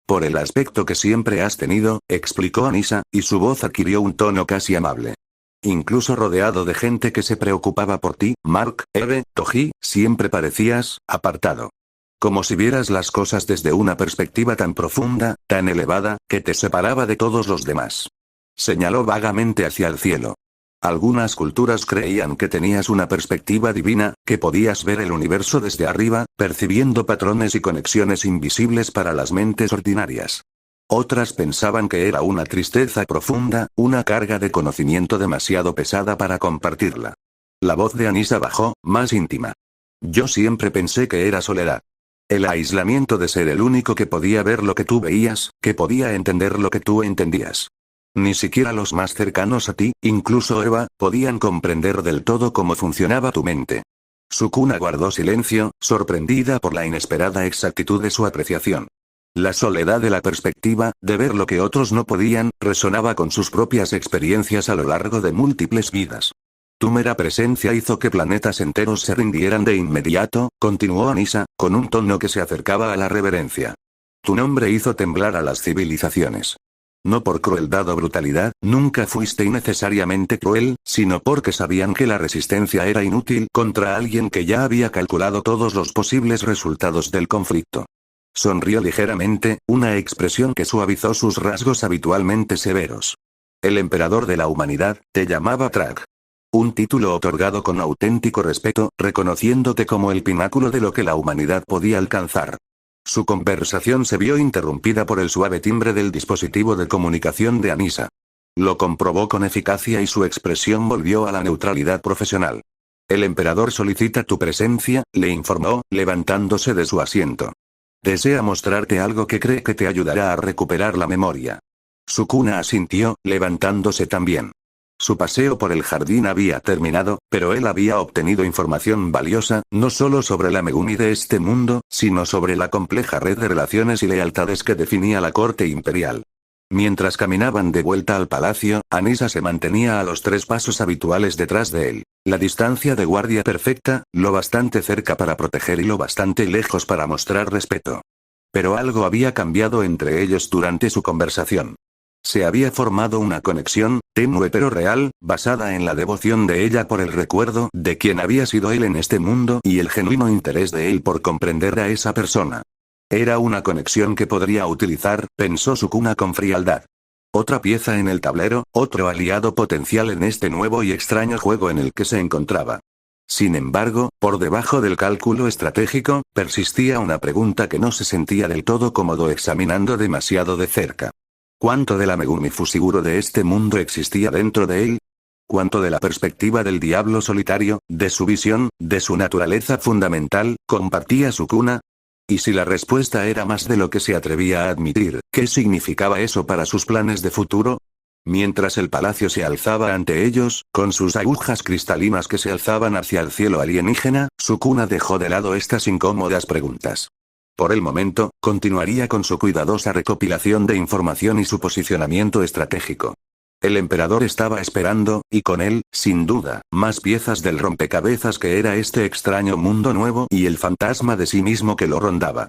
Por el aspecto que siempre has tenido, explicó Anissa, y su voz adquirió un tono casi amable. Incluso rodeado de gente que se preocupaba por ti, Mark, Eve, Toji, siempre parecías, apartado. Como si vieras las cosas desde una perspectiva tan profunda, tan elevada, que te separaba de todos los demás. Señaló vagamente hacia el cielo. Algunas culturas creían que tenías una perspectiva divina, que podías ver el universo desde arriba, percibiendo patrones y conexiones invisibles para las mentes ordinarias. Otras pensaban que era una tristeza profunda, una carga de conocimiento demasiado pesada para compartirla. La voz de Anissa bajó, más íntima. Yo siempre pensé que era soledad. El aislamiento de ser el único que podía ver lo que tú veías, que podía entender lo que tú entendías. Ni siquiera los más cercanos a ti, incluso Eva, podían comprender del todo cómo funcionaba tu mente. Sukuna guardó silencio, sorprendida por la inesperada exactitud de su apreciación. La soledad de la perspectiva, de ver lo que otros no podían, resonaba con sus propias experiencias a lo largo de múltiples vidas. Tu mera presencia hizo que planetas enteros se rindieran de inmediato, continuó Anissa, con un tono que se acercaba a la reverencia. Tu nombre hizo temblar a las civilizaciones. No por crueldad o brutalidad, nunca fuiste innecesariamente cruel, sino porque sabían que la resistencia era inútil contra alguien que ya había calculado todos los posibles resultados del conflicto. Sonrió ligeramente, una expresión que suavizó sus rasgos habitualmente severos. El emperador de la humanidad, te llamaba Trak. Un título otorgado con auténtico respeto, reconociéndote como el pináculo de lo que la humanidad podía alcanzar. Su conversación se vio interrumpida por el suave timbre del dispositivo de comunicación de Anissa. Lo comprobó con eficacia y su expresión volvió a la neutralidad profesional. El emperador solicita tu presencia, le informó, levantándose de su asiento. Desea mostrarte algo que cree que te ayudará a recuperar la memoria. Sukuna asintió, levantándose también. Su paseo por el jardín había terminado, pero él había obtenido información valiosa, no solo sobre la Megumi de este mundo, sino sobre la compleja red de relaciones y lealtades que definía la corte imperial. Mientras caminaban de vuelta al palacio, Anissa se mantenía a los 3 pasos habituales detrás de él. La distancia de guardia perfecta, lo bastante cerca para proteger y lo bastante lejos para mostrar respeto. Pero algo había cambiado entre ellos durante su conversación. Se había formado una conexión, tenue pero real, basada en la devoción de ella por el recuerdo de quién había sido él en este mundo y el genuino interés de él por comprender a esa persona. Era una conexión que podría utilizar, pensó Sukuna con frialdad. Otra pieza en el tablero, otro aliado potencial en este nuevo y extraño juego en el que se encontraba. Sin embargo, por debajo del cálculo estratégico, persistía una pregunta que no se sentía del todo cómodo examinando demasiado de cerca. ¿Cuánto de la Megumi Fushiguro de este mundo existía dentro de él? ¿Cuánto de la perspectiva del diablo solitario, de su visión, de su naturaleza fundamental, compartía Sukuna? Y si la respuesta era más de lo que se atrevía a admitir, ¿qué significaba eso para sus planes de futuro? Mientras el palacio se alzaba ante ellos, con sus agujas cristalinas que se alzaban hacia el cielo alienígena, Sukuna dejó de lado estas incómodas preguntas. Por el momento, continuaría con su cuidadosa recopilación de información y su posicionamiento estratégico. El emperador estaba esperando, y con él, sin duda, más piezas del rompecabezas que era este extraño mundo nuevo y el fantasma de sí mismo que lo rondaba.